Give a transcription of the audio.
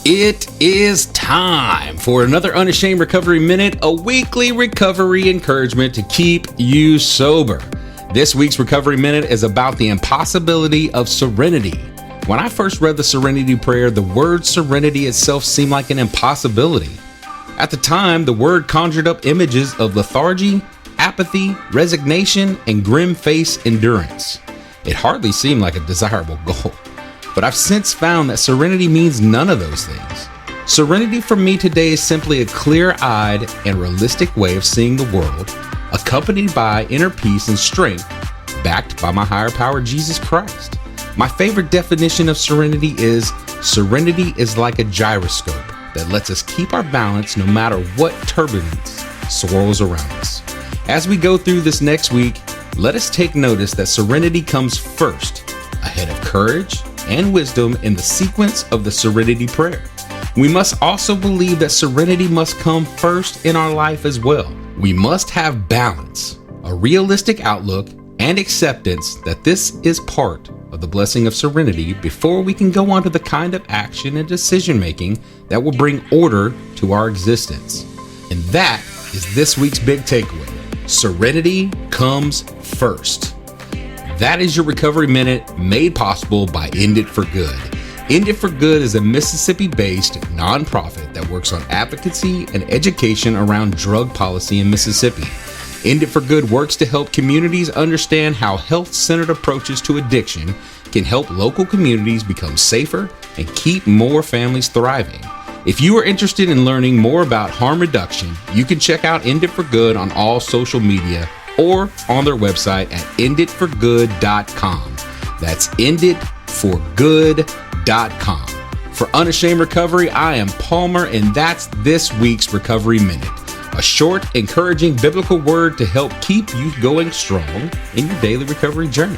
It is time for another Unashamed Recovery Minute, a weekly recovery encouragement to keep you sober. This week's Recovery Minute is about the impossibility of serenity. When I first read the Serenity Prayer, the word serenity itself seemed like an impossibility. At the time, the word conjured up images of lethargy, apathy, resignation, and grim-faced endurance. It hardly seemed like a desirable goal. But I've since found that serenity means none of those things. Serenity for me today is simply a clear-eyed and realistic way of seeing the world, accompanied by inner peace and strength, backed by my higher power, Jesus Christ. My favorite definition of serenity is like a gyroscope that lets us keep our balance no matter what turbulence swirls around us. As we go through this next week, let us take notice that serenity comes first, ahead of courage and wisdom in the sequence of the Serenity Prayer. We must also believe that serenity must come first in our life as well. We must have balance, a realistic outlook, and acceptance that this is part of the blessing of serenity before we can go on to the kind of action and decision making that will bring order to our existence. And that is this week's big takeaway. Serenity comes first. That is your Recovery Minute, made possible by End It for Good. End It for Good is a Mississippi-based nonprofit that works on advocacy and education around drug policy in Mississippi. End It for Good works to help communities understand how health-centered approaches to addiction can help local communities become safer and keep more families thriving. If you are interested in learning more about harm reduction, you can check out End It for Good on all social media or on their website at enditforgood.com. That's enditforgood.com. For Unashamed Recovery, I am Palmer, and that's this week's Recovery Minute. A short, encouraging biblical word to help keep you going strong in your daily recovery journey.